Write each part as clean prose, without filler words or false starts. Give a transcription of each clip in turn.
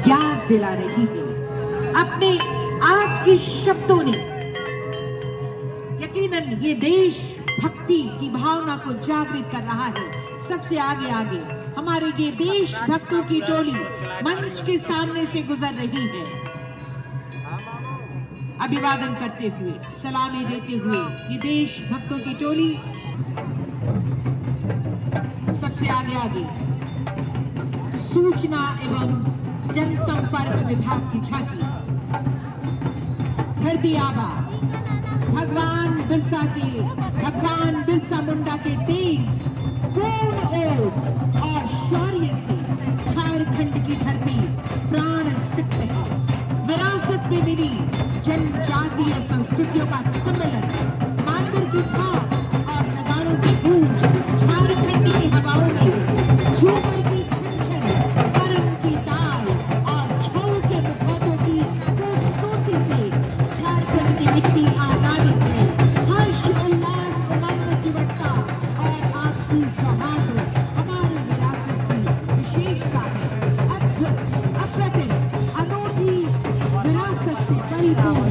याद दिला रही है। अपने आप के शब्दों ने यकीनन ये देश भक्ति की भावना को जागृत कर रहा है। सबसे आगे आगे हमारे ये देश भक्तों की टोली मंच के सामने से गुजर रही है। अभिवादन करते हुए, सलामी देते हुए ये देश भक्तों की टोली सबसे आगे आगे सूचना एवं जनसंपर्क विभाग की झांकी, धरती आबा भगवान बिरसा मुंडा के तेज पूर्ण ओज और शौर्य से झारखंड की धरती प्राण सिक्त है। विरासत में मिली जनजातीय संस्कृतियों का सम्मेलन, मांदर की थाप और नगाड़ों की गूंज, झारखंड की हवाओं में झूमर की छन-छन, करम की ताल और छाऊ के मुखौटों की खूबसूरती से झारखंड की मिट्टी आह्लादित है। हर्ष उल्लास उमंग जीवटता और आपसी सौहार्द हमारी विरासत की विशेषता है। अद्भुत, अप्रतिम, अनोखी विरासत से परिपूर्ण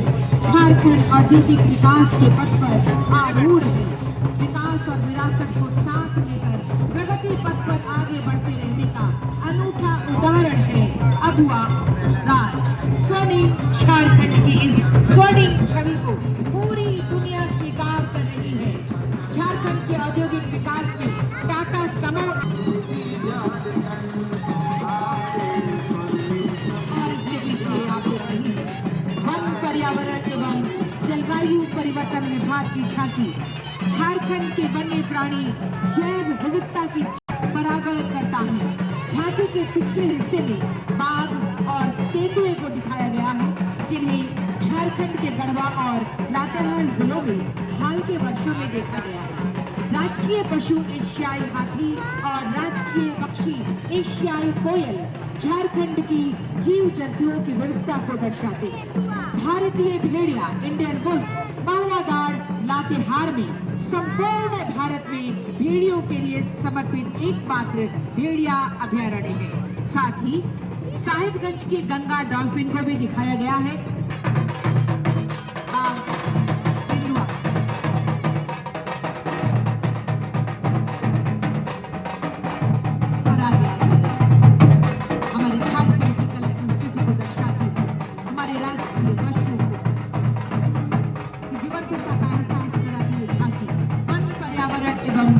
झारखंड औद्योगिक विकास के पथ पर आरूढ़ है। विकास और विरासत को साथ लेकर प्रगति पथ पर आगे बढ़ते रहने का अनूठा उदाहरण है अगुआ राज। स्वर्णिम झारखंड की इस स्वर्णिम छवि को पूरी दुनिया स्वीकार कर रही है। झारखंड के औद्योगिक विकास में टाटा समूह और इसके पीछे आप देख रही है वन पर्यावरण एवं जलवायु परिवर्तन विभाग की झांकी, झारखंड के वन्य प्राणी जैव विविधता की परागण करता है। झांकी के पिछले हिस्से में बाघ और तेंदुए को दिखाया गया है, जिन्हें झारखंड के गढ़वा और लातेहार जिलों में हाल के वर्षों में देखा गया है। राजकीय पशु एशियाई हाथी और राजकीय पक्षी एशियाई कोयल झारखंड की जीव जंतुओं की विविधता को दर्शाते हैं। भारतीय भेड़िया इंडियन वुल्फ महुआदार लातेहार में संपूर्ण भारत में भेड़ियों के लिए समर्पित एकमात्र भेड़िया अभयारण्य है। साथ ही साहिबगंज के गंगा डॉल्फिन को भी दिखाया गया है।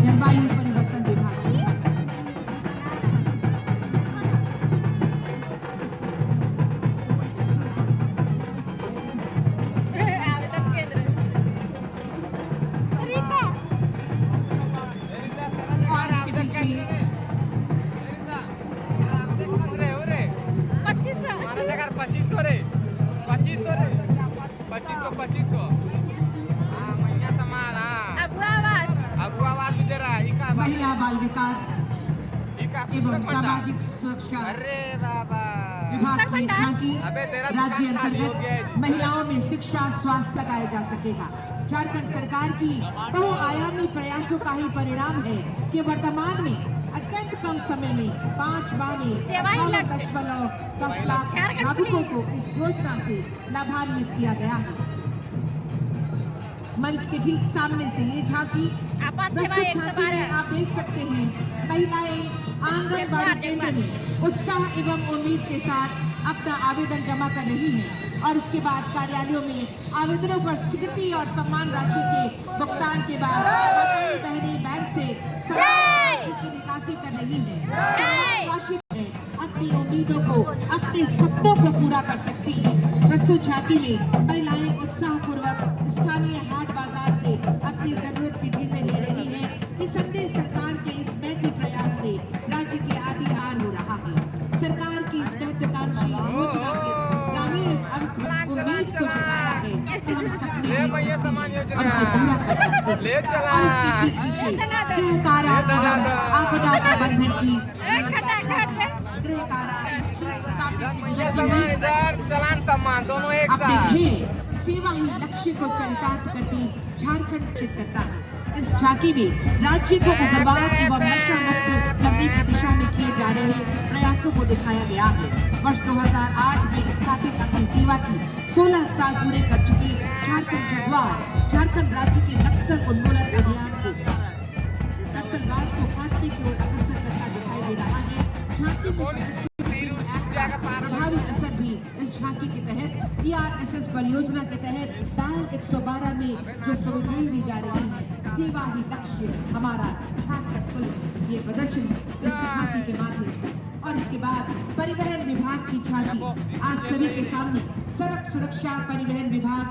जलवायु परिवर्तन विभाग महिला बाल विकास एवं सामाजिक सुरक्षा विभाग की झांकी, राज्य अंतर्गत महिलाओं में शिक्षा स्वास्थ्य लगाया जा सकेगा। झारखंड सरकार की बहुआयामी प्रयासों का ही परिणाम है कि वर्तमान में अत्यंत कम समय में 5 माह में 18.10 लाख नागरिकों को इस योजना से लाभान्वित किया गया है। मंच के ठीक सामने से ये झांकी प्रस्तुत में आप देख सकते हैं महिलाएं आंगनबाड़ी केंद्र में उत्साह एवं उम्मीद के साथ अपना आवेदन जमा कर रही हैं और उसके बाद कार्यालयों में आवेदनों पर स्वीकृति और सम्मान राशि के भुगतान के बाद बहनें बैंक से की निकासी कर रही है। अपनी उम्मीदों को, अपने सपनों को पूरा कर सकती है। प्रस्तुत झांकी में महिलाएं उत्साहपूर्वक स्थानीय हाट बाजार से अपनी जरूरत की चीजें ले रही हैं। इस संदेश सरकार के इस महत्वपूर्ण प्रयास से राज्य की आदिहार हो रहा है। सरकार की इस महत्वाकांक्षी योजना के ग्रामीण उम्मीद को जगाया है कि हम सपने पूरा कर सकते हैं। ले चला आपदा प्रबंधन की चलान सम्मान दोनों एक साथ सेवा ही लक्ष्य को चरितार्थ करती झारखंड चित करता है। इस झांकी में राज्य को उग्रवाद एवं नशा मुक्त करने की दिशा में किए जा रहे प्रयासों को दिखाया गया है। वर्ष 2008 में स्थापित अपनी सेवा की 16 साल पूरे कर चुकी झारखंड जगुआर झारखंड राज्य के नक्सल उन्मूलन अभियान को नक्सलवाद को काटने की ओर अग्रसर करता दिखाई दे रहा है। झांकी में प्रभावी असर भी इस झांकी के तहत TRSS परियोजना के तहत डायल 112 में जो सुविधाएं दी जा रही है, सेवा ही लक्ष्य हमारा झारखंड पुलिस ये प्रदर्शन इस झांकी के माध्यम से। और इसके बाद परिवहन विभाग की झांकी आप सभी के सामने सड़क सुरक्षा परिवहन विभाग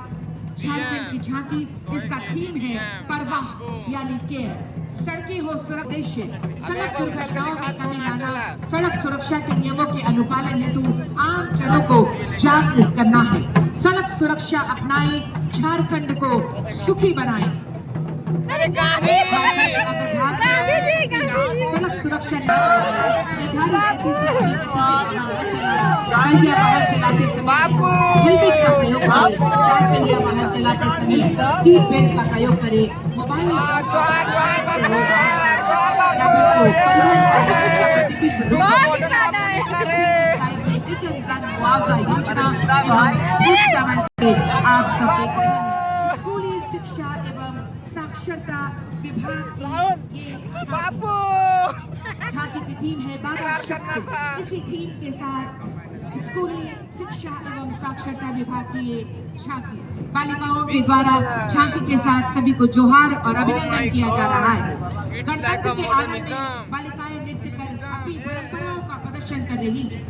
झारखंड की झांकी, इसका थीम है परवाह यानी केयर। सड़कें हो सुरक्षित, सड़क दुर्घटनाओं में कमी लाना, सड़क सुरक्षा के नियमों के अनुपालन हेतु आम जनों को जागरूक करना है। सड़क सुरक्षा अपनाएं, झारखंड को सुखी बनाएं। सड़क सुरक्षा वाहन चलाते समय हेलमेट का प्रयोग करें, चार पहिया वाहन चलाते समय सीट बेल्ट का प्रयोग करें, मोबाइल मुआवजा योजना आप सबके स्कूली शिक्षा एवं साक्षरता विभाग की ये झांकी की थीम है बाबा शक्ति। इसी थीम के साथ स्कूली शिक्षा एवं साक्षरता विभाग की ये झांकी बालिकाओं के द्वारा झांकी के साथ सभी को जोहार और अभिनंदन किया जा रहा है। गणतंत्र के आनंद में बालिकाएं नृत्य कर अपनी परंपराओं का प्रदर्शन कर रही है।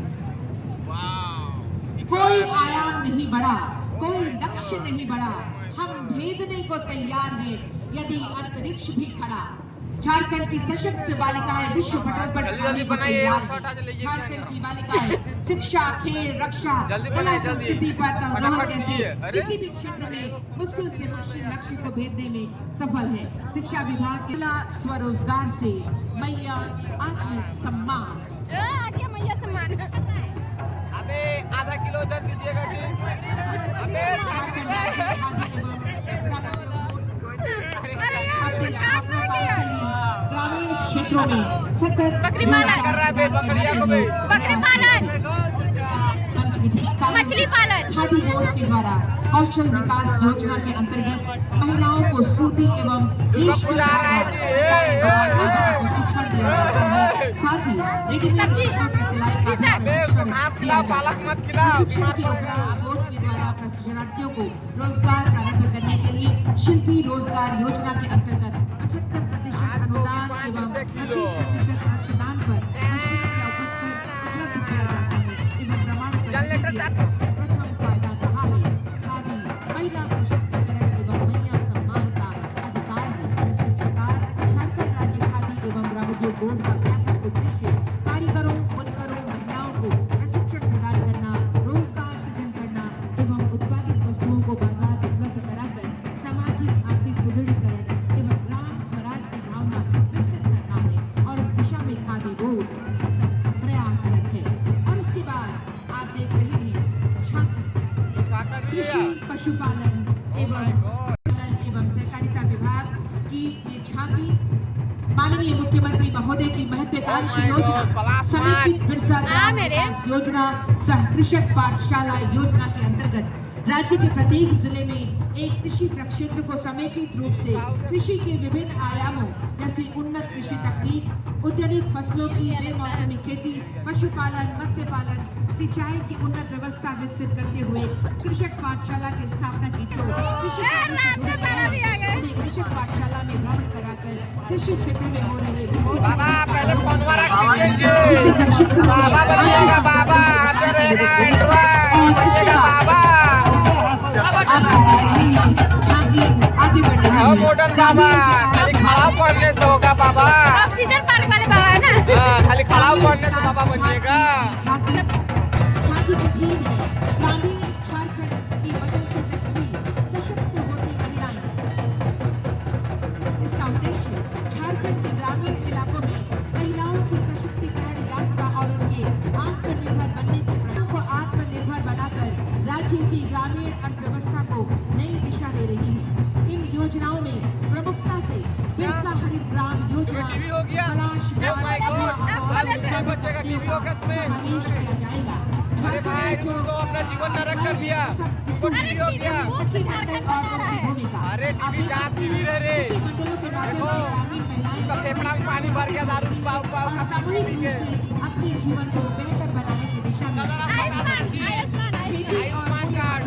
कोई आयाम नहीं बढ़ा, कोई लक्ष्य नहीं बढ़ा, हम भेदने को तैयार हैं यदि अंतरिक्ष भी खड़ा। झारखंड की सशक्त बालिकाएं विश्व पटल पर छाने को तैयार हैं। झारखंड की बालिकाएं शिक्षा, खेल, रक्षा, कला, संस्कृति पर तंत्र जैसे किसी भी क्षेत्र में मुश्किल से मुश्किल लक्ष्य को भेदने में सफल है। शिक्षा विभाग के स्वरोजगार से मैया आत्मसम्मान। अबे आधा किलो दे दीजिएगा जी। अबे ग्रामीण क्षेत्रों में सतत बकरी पालन कर रहा है, बकरिया को भी बकरी पालन, मछली पालन। खादी बोर्ड के द्वारा कौशल विकास योजना के अंतर्गत महिलाओं को सूती एवं शिक्षण दिया जाता है। साथ ही रेडीमेड की सिलाई का घास खिलाओ, पालक मत खिलाओ। शिक्षण के उपरांत बोर्ड के द्वारा प्रशिक्षणार्थियों को रोजगार प्रारंभ करने के लिए शिल्पी रोजगार योजना के अंतर्गत 75% अनुदान एवं 25% अंशदान पर प्रशिक्षण के अवसर उपलब्ध किया जाता है। एवं प्रमाण प्रथम फायदा रहा है। खादी महिला सशक्तिकरण एवं महिला सम्मान का अधिकार है। इस प्रकार झारखंड राज्य खादी एवं ग्रामोद्योग बोर्ड का व्यापक उद्देश्य कारीगरों, बुनकरों, महिलाओं को प्रशिक्षण प्रदान करना, रोजगार सृजन करना एवं उत्पादित वस्तुओं को बाजार उपलब्ध कराकर सामाजिक आर्थिक सुदृढ़ीकरण एवं ग्राम स्वराज की भावना विकसित करना है। और इस दिशा में खादी बोर्ड सतत प्रयासरत है। और इसके बाद आप देख रहे हैं झांकी कृषि, पशुपालन एवं सहकारिता विभाग की ये झांकी माननीय मुख्यमंत्री महोदय की महत्वाकांक्षी योजना समेकित बिरसा ग्राम विकास योजना सह कृषक पाठशाला योजना के अंतर्गत राज्य के प्रत्येक जिले में एक कृषि प्रक्षेत्र को समेकित रूप से कृषि के विभिन्न आयामों जैसे उन्नत कृषि तकनीक, उद्यानिक फसलों की बेमौसमी खेती, पशुपालन, मत्स्य पालन, सिंचाई की उन्नत व्यवस्था विकसित करते हुए कृषक पाठशाला की स्थापना की। तो कृषक पाठशाला में भ्रमण कराकर कृषि क्षेत्र में हो रहे विकसित पहले बाबा आगे बढ़ रहे हैं। मॉडर्न बाबा खाली खड़ा पड़ने से होगा बाबा। ऑक्सीजन पार्क वाले बाबा है ना। खाली खड़ा पड़ने से बाबा बनिएगा। झांकी की थीम है ग्रामीण झारखंड की बदलती तस्वीर, सशक्त होती महिलाएं। इसका उद्देश्य झारखंड के ग्रामीण इलाकों में महिलाओं की सशक्तिकरण यात्रा और उनके आत्मनिर्भर बनने की प्रक्रिया को आत्मनिर्भर बनाकर राज्य की ग्रामीण अर्थव्यवस्था को नई दिशा दे रही है। इन योजनाओं में प्रमुखता से बिरसा हरित ग्राम योजना, हो क्या तुम्हें? समावेश किया जाएगा। अरे भाई तुम तो अपना जीवन नरक कर दिया। तुमको टीवी हो गया? अरे टीवी जहाँ शिविर है रे। देखो उसका फेफड़ा में पानी भर गया दारू पाव पाव का सामूहिक पी रूप के। से अपने जीवन को बेहतर बनाने की दिशा में सदर अस्पताल जी, आयुष्मान कार्ड।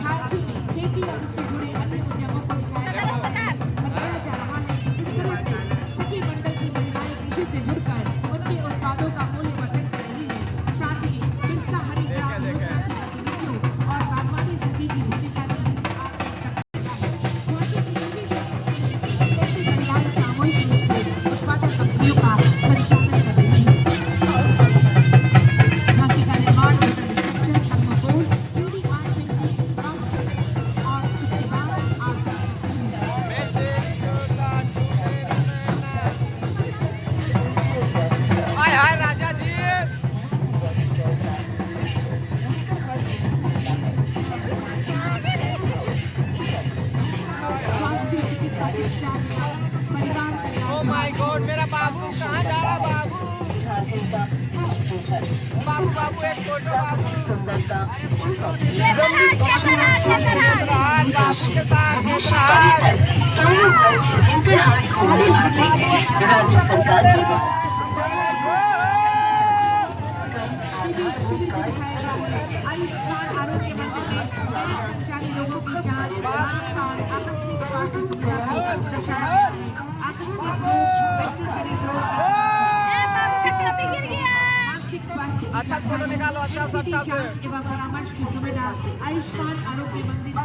झारखंड में खेती और उससे जुड़े अन्य उद्यमों को सदर अस्पताल बताया जा रहा है कि इस तरह से सखी मंडल की महिलाएं कृषि से जुड़कर उनके उत्पादों का मूल्यवर्धन कर रही है। साथ ही बिरसा हरिग्राम योजना की गतिविधियों और बागवानी सखी की भूमिका भी आप देख सकते हैं। महिलाएं सामूहिक रूप से उत्पादक कंपनियों का संचालन कर रही है। झांकी का निर्माण थर्मोकोल, 3D आर्ट पेंटिंग, और उसके बाद आप मैं तेरी योजना छूटे रहना। हाय हाय राजा जी। स्वास्थ्य चिकित्सा शिक्षा परिवार कल्याण ओ माय गॉड मेरा बाबू कहाँ जा रहा बाबू? बाबू बाबू एक फोटो बाबू। राज बाबू के साथ राज। आयुष्मान आरोग्य मंदिर में गैर संचारी लोगों की जांच, रोकथाम, आकस्मिक स्वास्थ्य सुविधा की दर्शाया गया है। आकस्मिक रोग, respiratory रोग, मानसिक स्वास्थ्य अच्छा फोटो निकालो अच्छा से अच्छा से। जांच एवं परामर्श की सुविधा आयुष्मान आरोग्य मंदिर में